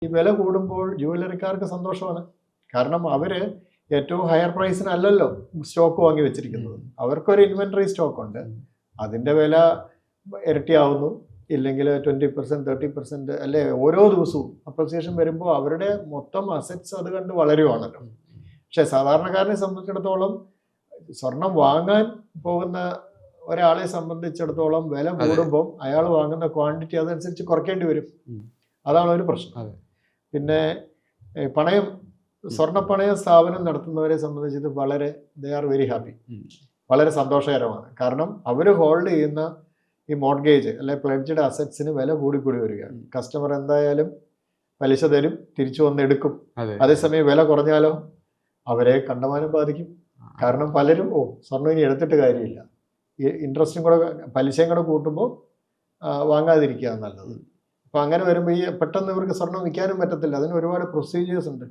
ഈ വില കൂടുമ്പോൾ ജുവലറിക്കാർക്ക് സന്തോഷമാണ്. കാരണം അവര് ഏറ്റവും ഹയർ പ്രൈസിനല്ലല്ലോ സ്റ്റോക്ക് വാങ്ങി വെച്ചിരിക്കുന്നത്. അവർക്കൊരു ഇൻവെന്ററി സ്റ്റോക്ക് ഉണ്ട്. അതിന്റെ വില ഇരട്ടിയാവുന്നു, ഇല്ലെങ്കിൽ 20%, 30%, അല്ലെ ഓരോ ദിവസവും അപ്രിസിയേഷൻ വരുമ്പോൾ അവരുടെ മൊത്തം അസറ്റ്സ് അത് കണ്ട് വളരുവാണല്ലോ. പക്ഷെ സാധാരണക്കാരനെ സംബന്ധിച്ചിടത്തോളം സ്വർണം വാങ്ങാൻ പോകുന്ന ഒരാളെ സംബന്ധിച്ചിടത്തോളം വില കൂടുമ്പോൾ അയാൾ വാങ്ങുന്ന ക്വാണ്ടിറ്റി അതനുസരിച്ച് കുറയ്ക്കേണ്ടി വരും. അതാണ് ഒരു പ്രശ്നം. പിന്നെ പണയം, സ്വർണ്ണപ്പണയ സ്ഥാപനം നടത്തുന്നവരെ സംബന്ധിച്ച് വളരെ ദേ ആർ വെരി ഹാപ്പി, വളരെ സന്തോഷകരമാണ്. കാരണം അവർ ഹോൾഡ് ചെയ്യുന്ന ഈ മോർഗേജ് അല്ലെ പ്ലെഡ്ജ്ഡ് അസറ്റ്സിന് വില കൂടിക്കൂടി വരികയാണ്. കസ്റ്റമർ എന്തായാലും പലിശ തരും, തിരിച്ചു വന്ന് എടുക്കും. അതേസമയം വില കുറഞ്ഞാലോ അവരെ കണ്ടമാനം ബാധിക്കും. കാരണം പലരും സ്വർണ്ണം ഇനി എടുത്തിട്ട് കാര്യമില്ല, ഈ ഇൻട്രസ്റ്റും കൂടെ പലിശയും കൂടെ കൂട്ടുമ്പോൾ വാങ്ങാതിരിക്കുക നല്ലത്. അപ്പം അങ്ങനെ വരുമ്പോൾ ഈ പെട്ടെന്ന് ഇവർക്ക് സ്വർണം വിൽക്കാനും പറ്റത്തില്ല. അതിന് ഒരുപാട് പ്രൊസീജിയേഴ്സ് ഉണ്ട്.